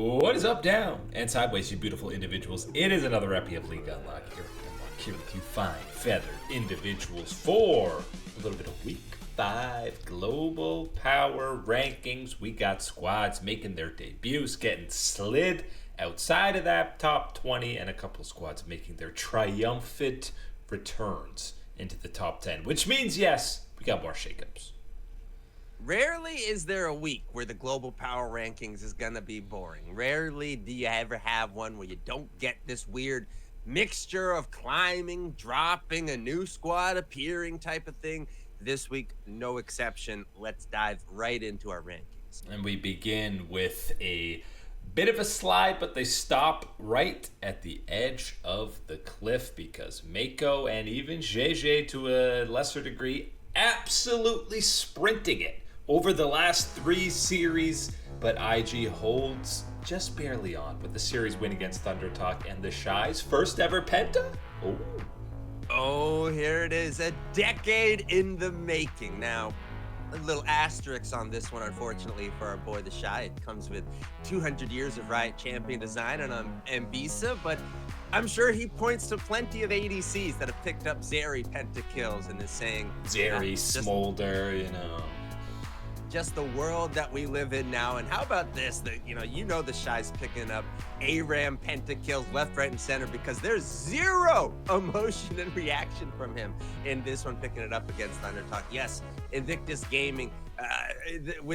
What is up, down, and sideways, you beautiful individuals? It is another epi of League Unlock here with you fine, feathered individuals for a little bit of Week 5 Global Power Rankings. We got squads making their debuts, getting slid outside of that top 20, and a couple of squads making their triumphant returns into the top 10, which means, yes, we got more shakeups. Rarely is there a week where the global power rankings is going to be boring. Rarely do you ever have one where you don't get this weird mixture of climbing, dropping, a new squad appearing type of thing. This week, no exception. Let's dive right into our rankings. And we begin with a bit of a slide, but they stop right at the edge of the cliff because Mako and even Gen.G to a lesser degree absolutely sprinting it over the last 3 series, but IG holds just barely on with the series win against ThunderTalk and TheShy's first ever penta. Oh, here it is, a decade in the making. Now, a little asterisk on this one, unfortunately, for our boy TheShy. It comes with 200 years of Riot champion design on Ambisa, but I'm sure he points to plenty of ADCs that have picked up Zeri pentakills and is saying, Zeri, Smolder, just the world that we live in now. And how about this? That TheShy's picking up ARAM pentakills left, right, and center because there's zero emotion and reaction from him in this one, picking it up against ThunderTalk. Yes, Invictus Gaming,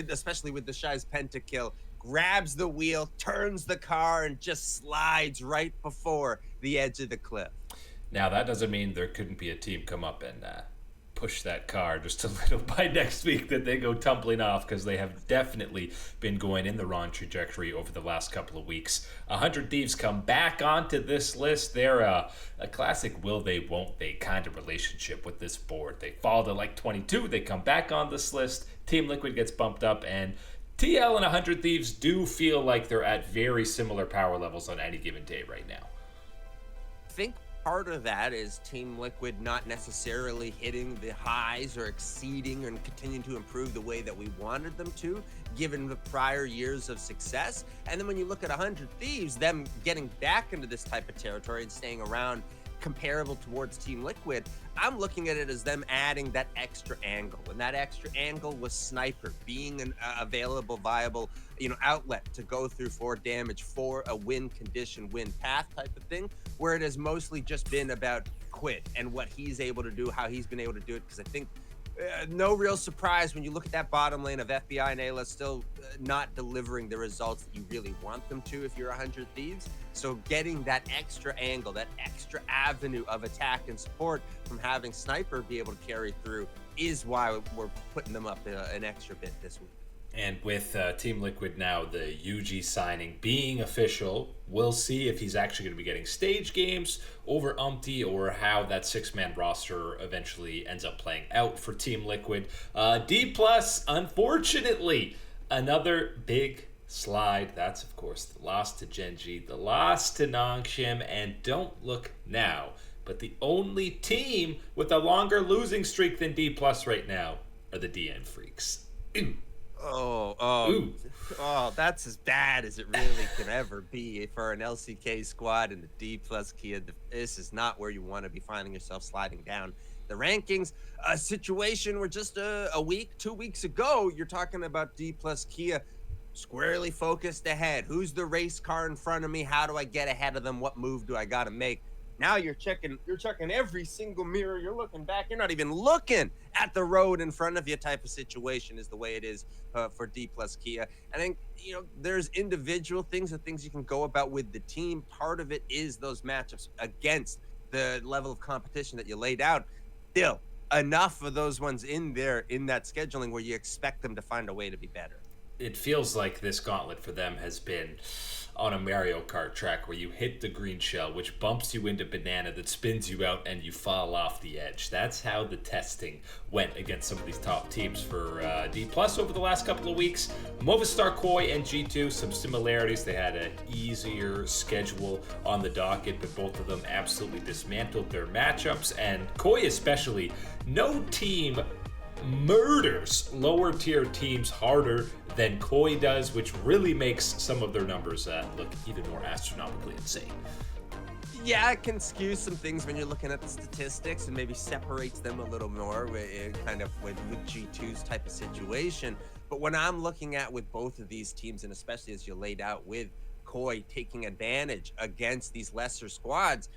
especially with TheShy's pentakill, grabs the wheel, turns the car, and just slides right before the edge of the cliff. Now, that doesn't mean there couldn't be a team come up and push that car just a little by next week that they go tumbling off, because they have definitely been going in the wrong trajectory over the last couple of weeks. 100 Thieves come back onto this list. They're a classic will they, won't they kind of relationship with this board. They fall to like 22, they come back on this list, Team Liquid gets bumped up, and TL and 100 Thieves do feel like they're at very similar power levels on any given day right now. I think part of that is Team Liquid not necessarily hitting the highs or exceeding and continuing to improve the way that we wanted them to, given the prior years of success. And then when you look at 100 Thieves, them getting back into this type of territory and staying around comparable towards Team Liquid, I'm looking at it as them adding that extra angle, and that extra angle was Sniper being an available, viable, outlet to go through for damage for a win condition, win path type of thing, where it has mostly just been about Quid and what he's able to do, how he's been able to do it. Because I think no real surprise when you look at that bottom lane of FBI and Ayla still not delivering the results that you really want them to if you're 100 Thieves. So getting that extra angle, that extra avenue of attack and support from having Sniper be able to carry through is why we're putting them up an extra bit this week. And with Team Liquid now, the UG signing being official, we'll see if he's actually going to be getting stage games over Umpty, or how that 6-man roster eventually ends up playing out for Team Liquid. D+, unfortunately, another big slide. That's, of course, the loss to Gen.G, the loss to Nongshim, and don't look now, but the only team with a longer losing streak than D+ right now are the DN Freaks. Ew. Oh, that's as bad as it really can ever be for an LCK squad in the D+ Kia. This is not where you want to be finding yourself sliding down the rankings. A situation where just a week, 2 weeks ago, you're talking about D+ Kia squarely focused ahead. Who's the race car in front of me? How do I get ahead of them? What move do I got to make? Now you're checking every single mirror. You're looking back. You're not even looking at the road in front of you type of situation is the way it is for D+ Kia. I think, there's individual things and things you can go about with the team. Part of it is those matchups against the level of competition that you laid out. Still, enough of those ones in there in that scheduling where you expect them to find a way to be better. It feels like this gauntlet for them has been on a Mario Kart track where you hit the green shell, which bumps you into banana that spins you out and you fall off the edge. That's how the testing went against some of these top teams for D+ over the last couple of weeks. Movistar, Koi, and G2, some similarities. They had an easier schedule on the docket, but both of them absolutely dismantled their matchups. And Koi especially, no team murders lower tier teams harder than Koi does, which really makes some of their numbers look even more astronomically insane. Yeah, it can skew some things when you're looking at the statistics and maybe separates them a little more with, kind of with G2's type of situation. But when I'm looking at with both of these teams, and especially as you laid out with Koi taking advantage against these lesser squads,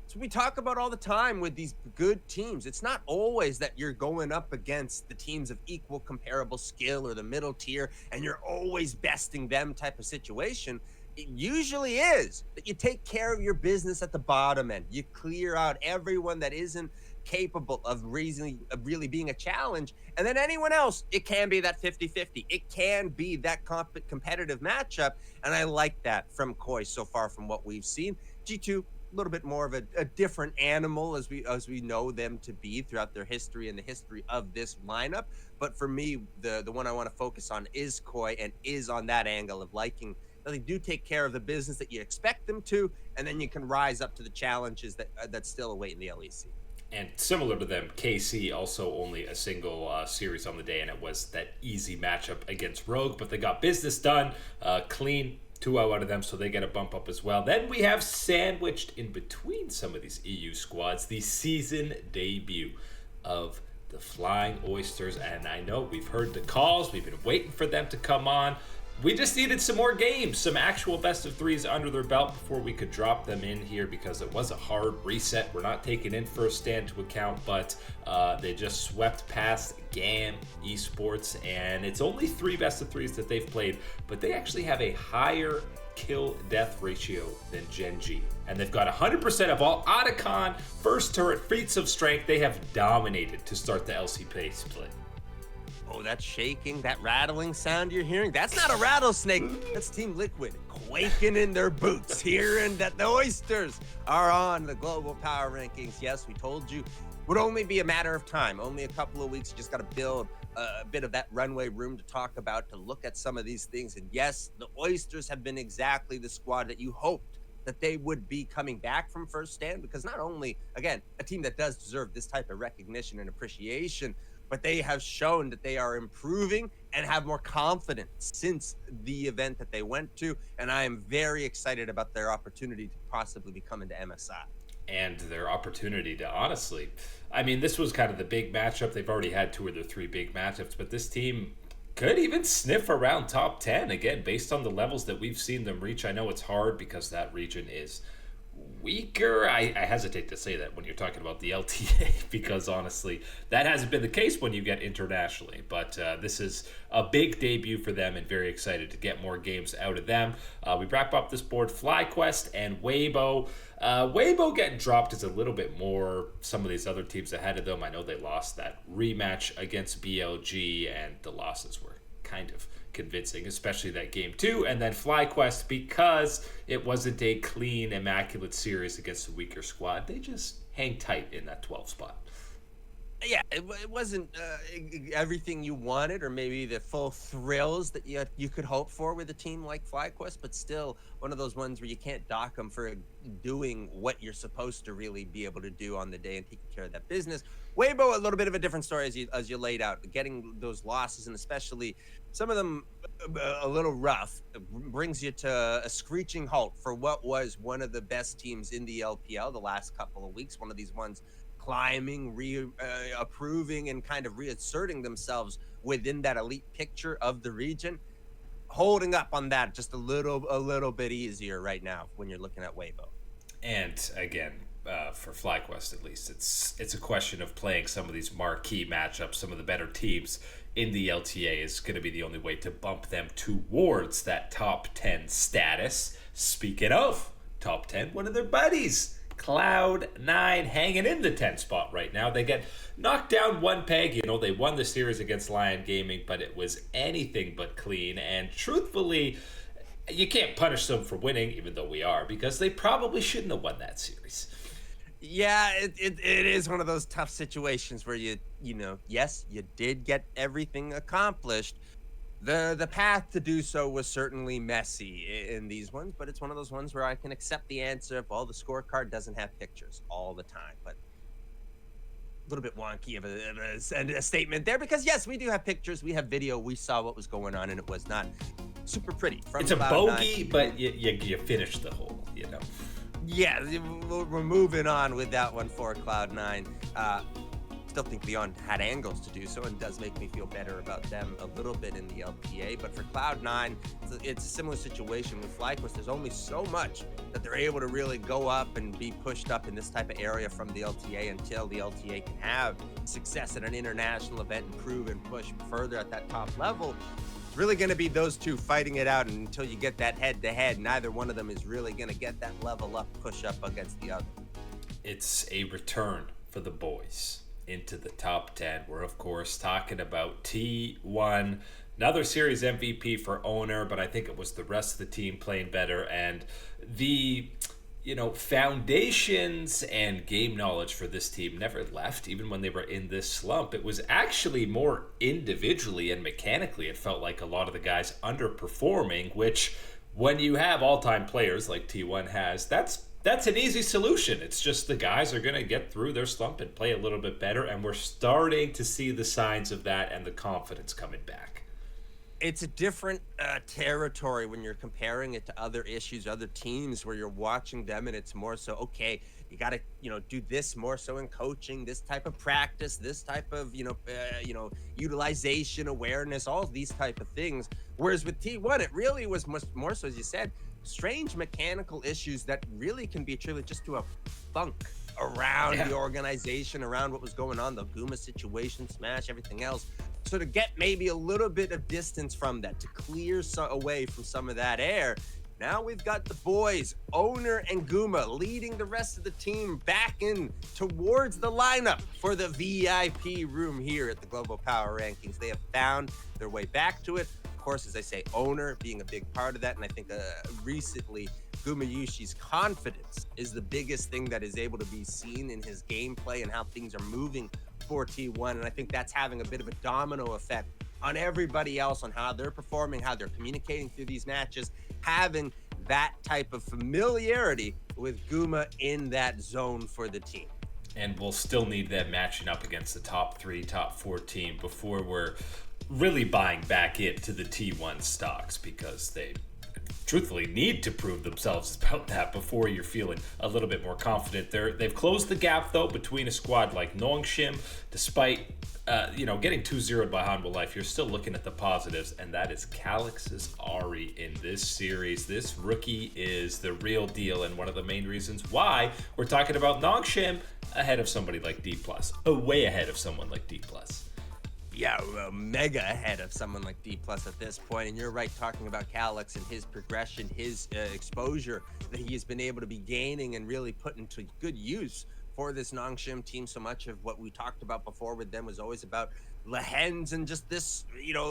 so we talk about all the time with these good teams. It's not always that you're going up against the teams of equal comparable skill or the middle tier and you're always besting them type of situation. It usually is that you take care of your business at the bottom end. You clear out everyone that isn't capable of really being a challenge. And then anyone else, it can be that 50-50. It can be that competitive matchup. And I like that from Koi so far from what we've seen. G2, a little bit more of a different animal as we know them to be throughout their history and the history of this lineup. But for me, the one I want to focus on is Koi, and is on that angle of liking that they do take care of the business that you expect them to, and then you can rise up to the challenges that still await in the LEC. And similar to them, KC also only a single series on the day, and it was that easy matchup against Rogue, but they got business done, clean. 2-0 out of them, so they get a bump up as well. Then we have sandwiched in between some of these EU squads the season debut of the Flying Oysters. And I know we've heard the calls. We've been waiting for them to come on. We just needed some more games, some actual best of threes under their belt before we could drop them in here, because it was a hard reset. We're not taking in first stand to account, but they just swept past GAM, eSports, and it's only 3 best of threes that they've played, but they actually have a higher kill death ratio than Gen.G. And they've got 100% of all Otacon first turret feats of strength. They have dominated to start the LCP split. Oh, that shaking, that rattling sound you're hearing, that's not a rattlesnake. That's Team Liquid quaking in their boots, hearing that the Oysters are on the global power rankings. Yes, we told you would only be a matter of time, only a couple of weeks. You just got to build a bit of that runway room to talk about, to look at some of these things. And yes, the Oysters have been exactly the squad that you hoped that they would be coming back from first stand, because not only, again, a team that does deserve this type of recognition and appreciation, but they have shown that they are improving and have more confidence since the event that they went to. And I am very excited about their opportunity to possibly become into MSI. And their opportunity to, honestly, I mean, this was kind of the big matchup. They've already had 2 of their 3 big matchups, but this team could even sniff around top 10, again, based on the levels that we've seen them reach. I know it's hard because that region is weaker. I hesitate to say that when you're talking about the LTA, because honestly, that hasn't been the case when you get internationally. But this is a big debut for them, and very excited to get more games out of them. We wrap up this board, FlyQuest and Weibo. Weibo getting dropped is a little bit more some of these other teams ahead of them. I know they lost that rematch against BLG, and the losses were kind of convincing, especially that game 2, and then FlyQuest, because it wasn't a clean, immaculate series against a weaker squad, they just hang tight in that 12 spot. Yeah, it wasn't everything you wanted, or maybe the full thrills that you could hope for with a team like FlyQuest, but still one of those ones where you can't dock them for doing what you're supposed to really be able to do on the day and taking care of that business. Weibo, a little bit of a different story as you laid out. Getting those losses, and especially some of them a little rough, brings you to a screeching halt for what was one of the best teams in the LPL the last couple of weeks. One of these ones climbing, approving, and kind of reasserting themselves within that elite picture of the region. Holding up on that just a little bit easier right now when you're looking at Weibo. And again, for FlyQuest at least, it's a question of playing some of these marquee matchups. Some of the better teams in the LTA is going to be the only way to bump them towards that top 10 status. Speaking of top 10, one of their buddies, Cloud9, hanging in the 10 spot right now. They get knocked down one peg. You know, they won the series against Lion Gaming, but it was anything but clean. And truthfully, you can't punish them for winning, even though we are, because they probably shouldn't have won that series. Yeah, it is one of those tough situations where you know, yes, you did get everything accomplished. The path to do so was certainly messy in these ones, but it's one of those ones where I can accept the answer if all the scorecard doesn't have pictures all the time. But little bit wonky of a statement there, because yes, we do have pictures, we have video, we saw what was going on, and it was not super pretty. From It's a Cloud9. bogey, but you finish the hole, Yeah, we're moving on with that one for Cloud9. Still think Leon had angles to do so, and does make me feel better about them a little bit in the LPA. But for Cloud9, it's a similar situation with FlyQuest. There's only so much that they're able to really go up and be pushed up in this type of area from the LTA until the LTA can have success at an international event and prove and push further at that top level. It's really going to be those two fighting it out, and until you get that head-to-head, neither one of them is really going to get that level up push up against the other. It's a return for the boys into the top 10. We're of course talking about T1, another series MVP for owner, but I think it was the rest of the team playing better, and the foundations and game knowledge for this team never left, even when they were in this slump. It was actually more individually and mechanically, it felt like a lot of the guys underperforming, which when you have all-time players like T1 has, that's an easy solution. It's just the guys are going to get through their slump and play a little bit better, and we're starting to see the signs of that and the confidence coming back. It's a different territory when you're comparing it to other issues, other teams, where you're watching them and it's more so, okay, you got to, do this more so in coaching, this type of practice, this type of, utilization, awareness, all these type of things. Whereas with T1, it really was much more so, as you said, strange mechanical issues that really can be attributed just to a funk around the organization, around what was going on, the Guma situation, Smash, everything else. So to get maybe a little bit of distance from that, to clear away from some of that air, now we've got the boys, Owner and Guma, leading the rest of the team back in towards the lineup for the VIP room here at the Global Power Rankings. They have found their way back to it. Of course, as I say, Owner being a big part of that, and I think recently Gumayushi's confidence is the biggest thing that is able to be seen in his gameplay and how things are moving for T1, and I think that's having a bit of a domino effect on everybody else, on how they're performing, how they're communicating through these matches, having that type of familiarity with Guma in that zone for the team. And we'll still need them matching up against the top 3, top 4 team before we're really buying back into the T1 stocks, because they truthfully need to prove themselves about that before you're feeling a little bit more confident. They've closed the gap though between a squad like Nongshim. Despite getting 2-0 by Hanwha Life, you're still looking at the positives, and that is Calix's Ari in this series. This rookie is the real deal, and one of the main reasons why we're talking about Nongshim ahead of somebody like D+, way ahead of someone like D+. Yeah, mega ahead of someone like D+ at this point. And you're right, talking about Calix and his progression, his exposure that he has been able to be gaining and really put into good use for this Nongshim team. So much of what we talked about before with them was always about Lehens and just this,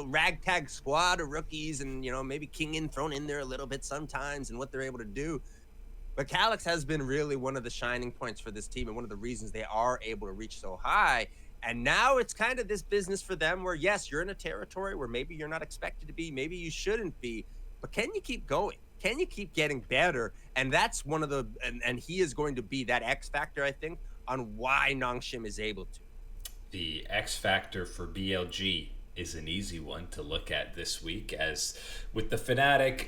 ragtag squad of rookies, and, maybe Kingin thrown in there a little bit sometimes and what they're able to do. But Calix has been really one of the shining points for this team and one of the reasons they are able to reach so high. And now it's kind of this business for them where, yes, you're in a territory where maybe you're not expected to be, maybe you shouldn't be, but can you keep going? Can you keep getting better? And that's one of the, and he is going to be that X factor, I think, on why Nongshim is able to. The X factor for BLG is an easy one to look at this week, as with the Fnatic,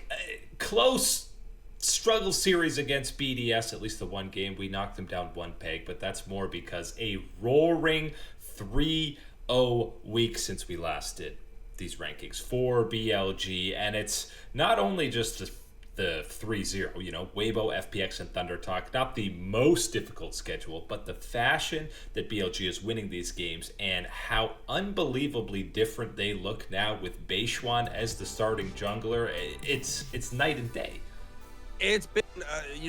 close struggle series against BDS, at least the one game, we knocked them down one peg, but that's more because a roaring 3-0 week since we last did these rankings for BLG, and it's not only just the 3-0, Weibo, FPX, and Thunder Talk, not the most difficult schedule, but the fashion that BLG is winning these games and how unbelievably different they look now with Beishwan as the starting jungler. It's night and day. It's been,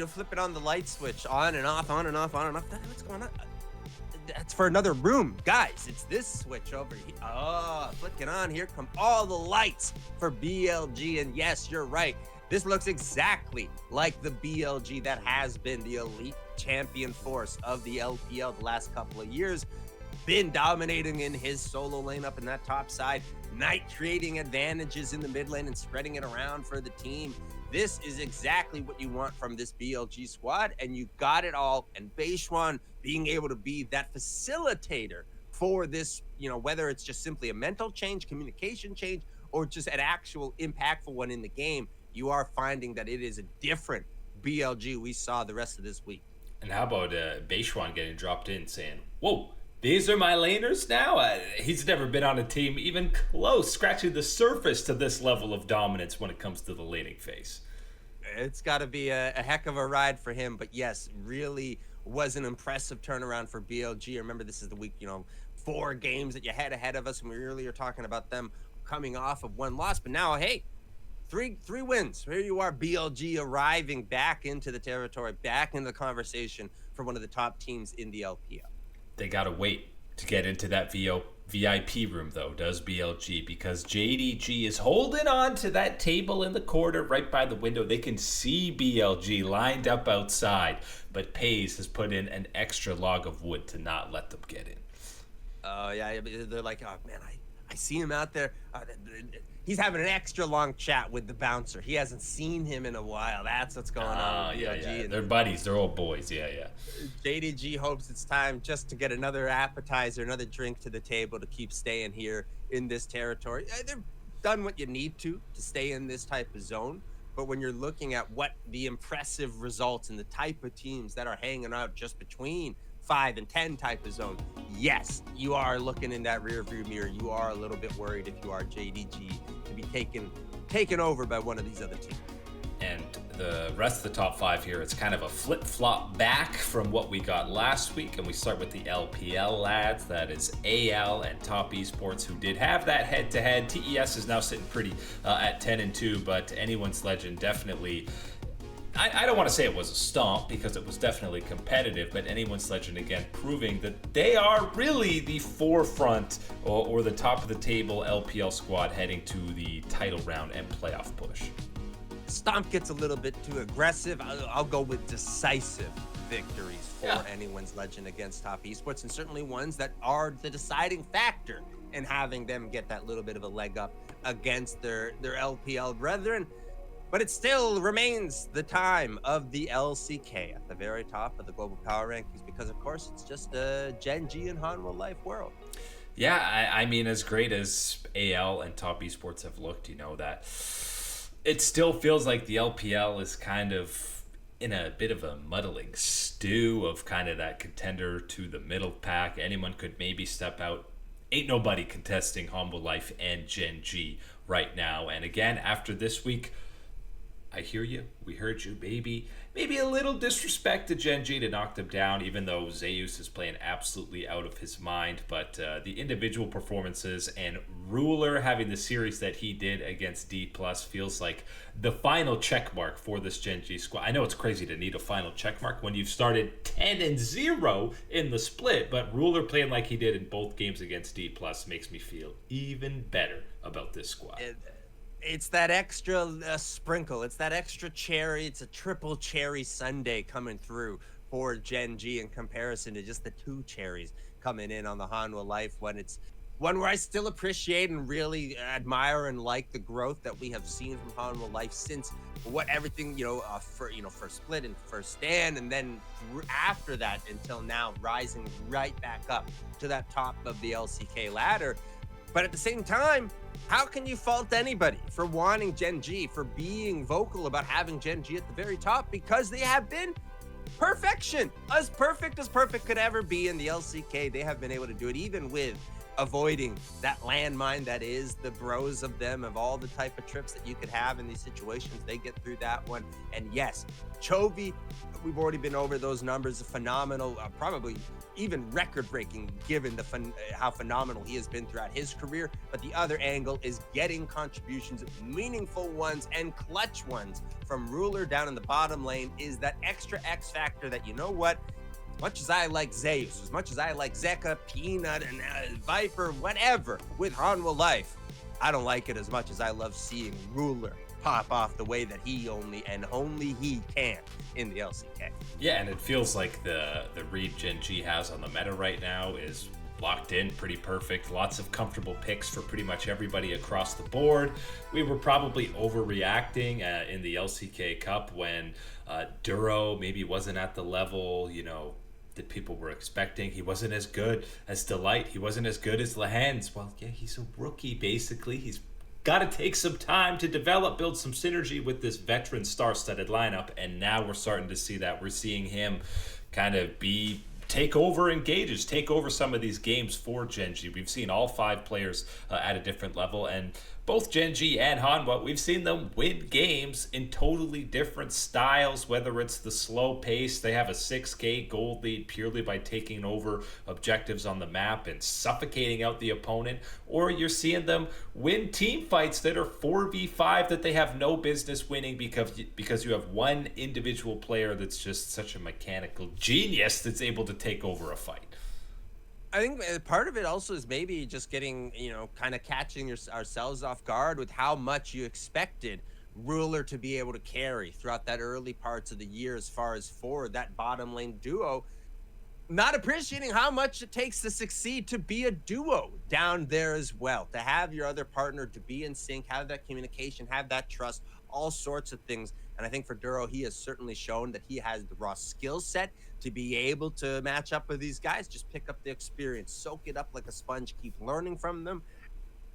flipping on the light switch, on and off, on and off, on and off. What's going on? That's for another room. Guys, it's this switch over here. Oh, flicking on. Here come all the lights for BLG. And yes, you're right. This looks exactly like the BLG that has been the elite champion force of the LPL the last couple of years. Been dominating in his solo lane up in that top side. Knight creating advantages in the mid lane and spreading it around for the team. This is exactly what you want from this BLG squad, and you got it all. And Beishuan being able to be that facilitator for this, whether it's just simply a mental change, communication change, or just an actual impactful one in the game, you are finding that it is a different BLG we saw the rest of this week. And how about Beishuan getting dropped in saying, whoa, these are my laners now? He's never been on a team even close, scratching the surface to this level of dominance when it comes to the laning phase. It's got to be a heck of a ride for him. But yes, really was an impressive turnaround for BLG. Remember, this is the week, 4 games that you had ahead of us. And we were earlier talking about them coming off of 1 loss. But now, hey, three wins. Here you are, BLG arriving back into the territory, back into the conversation for one of the top teams in the LPL. They gotta wait to get into that VIP room, though, does BLG, because Gen.G is holding on to that table in the corner right by the window. They can see BLG lined up outside, but Pays has put in an extra log of wood to not let them get in. Oh, yeah, they're like, oh, man, I see him out there. He's having an extra long chat with the bouncer. He hasn't seen him in a while. That's what's going on with BLG. Yeah. They're buddies. They're old boys. Yeah. Gen.G hopes it's time just to get another appetizer, another drink to the table to keep staying here in this territory. They've done what you need to stay in this type of zone. But when you're looking at what the impressive results and the type of teams that are hanging out just between 5 and 10 type of zone, yes, you are looking in that rear view mirror. You are a little bit worried if you are Gen.G to be taken over by one of these other teams. And the rest of the top 5 here, it's kind of a flip-flop back from what we got last week. And we start with the LPL lads. That is AL and Top Esports, who did have that head-to-head. TES is now sitting pretty at 10-2, but Anyone's Legend definitely... I don't want to say it was a stomp, because it was definitely competitive, but Anyone's Legend again proving that they are really the forefront or the top of the table LPL squad heading to the title round and playoff push. Stomp gets a little bit too aggressive. I'll go with decisive victories for Anyone's Legend against Top Esports, and certainly ones that are the deciding factor in having them get that little bit of a leg up against their LPL brethren. But it still remains the time of the LCK at the very top of the global power rankings, because of course it's just a Gen.G and Hanwha Life world. Yeah, I mean, as great as AL and Top Esports have looked, that it still feels like the LPL is kind of in a bit of a muddling stew of kind of that contender to the middle pack. Anyone could maybe step out. Ain't nobody contesting Hanwha Life and Gen.G right now. And again, after this week, I hear you. We heard you. Maybe a little disrespect to Gen.G to knock them down, even though Zeus is playing absolutely out of his mind. But the individual performances and Ruler having the series that he did against D+ feels like the final check mark for this Gen.G squad. I know it's crazy to need a final check mark when you've started 10-0 in the split, but Ruler playing like he did in both games against D+ makes me feel even better about this squad. It's that extra sprinkle. It's that extra cherry. It's a triple cherry sundae coming through for Gen.G in comparison to just the 2 cherries coming in on the Hanwha Life one. It's one where I still appreciate and really admire and like the growth that we have seen from Hanwha Life since everything, first split and first stand, and then after that until now, rising right back up to that top of the LCK ladder. But at the same time, how can you fault anybody for wanting Gen.G, for being vocal about having Gen.G at the very top? Because they have been perfection, as perfect could ever be in the LCK. They have been able to do it, even with avoiding that landmine that is the bros of them, of all the type of trips that you could have in these situations. They get through that one. And yes, Chovy, we've already been over those numbers, phenomenal, probably even record-breaking given how phenomenal he has been throughout his career. But the other angle is getting contributions, meaningful ones and clutch ones from Ruler down in the bottom lane is that extra X factor that, as much as I like Zeus, as much as I like Zeka, Peanut, and Viper, whatever, with Hanwha Life, I don't like it as much as I love seeing Ruler pop off the way that he only he can in the LCK. Yeah, and it feels like the read Gen.G has on the meta right now is locked in, pretty perfect. Lots of comfortable picks for pretty much everybody across the board. We were probably overreacting in the LCK Cup when Duro maybe wasn't at the level, that people were expecting. He wasn't as good as Delight. He wasn't as good as Lehans. Well, yeah, he's a rookie, basically. He's got to take some time to develop, build some synergy with this veteran star-studded lineup, and now we're starting to see that. We're seeing him kind of take over engages, take over some of these games for Gen.G. We've seen all 5 players at a different level, and both Gen.G and Hanwha, we've seen them win games in totally different styles, whether it's the slow pace, they have a 6k gold lead purely by taking over objectives on the map and suffocating out the opponent, or you're seeing them win team fights that are 4v5 that they have no business winning because you have one individual player that's just such a mechanical genius that's able to take over a fight. I think part of it also is maybe just getting, kind of catching ourselves off guard with how much you expected Ruler to be able to carry throughout that early parts of the year as far as forward, that bottom lane duo. Not appreciating how much it takes to succeed to be a duo down there as well, to have your other partner to be in sync, have that communication, have that trust, all sorts of things. And I think for Duro, he has certainly shown that he has the raw skill set to be able to match up with these guys, just pick up the experience, soak it up like a sponge, keep learning from them.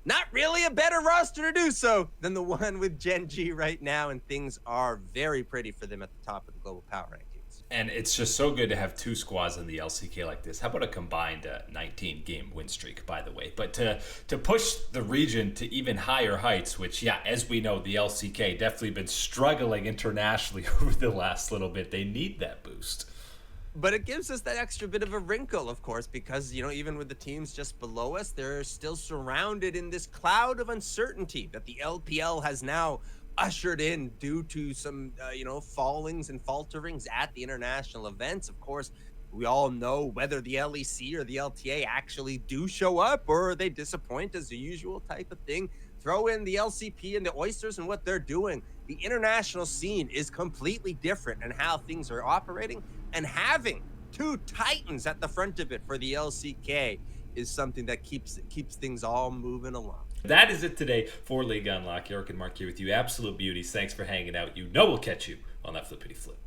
Not really a better roster to do so than the one with Gen.G right now, and things are very pretty for them at the top of the global power rankings. And it's just so good to have 2 squads in the LCK like this. How about a combined 19-game win streak, by the way? But to push the region to even higher heights, which, yeah, as we know, the LCK definitely been struggling internationally over the last little bit. They need that boost. But it gives us that extra bit of a wrinkle, of course, because, even with the teams just below us, they're still surrounded in this cloud of uncertainty that the LPL has now ushered in due to some, fallings and falterings at the international events. Of course, we all know whether the LEC or the LTA actually do show up or they disappoint as the usual type of thing. Throw in the LCP and the Oysters and what they're doing. The international scene is completely different in how things are operating, and having 2 titans at the front of it for the LCK is something that keeps things all moving along. That is it today for League Unlock. Eric and Mark here with you. Absolute beauties. Thanks for hanging out. We'll catch you on that flippity flip.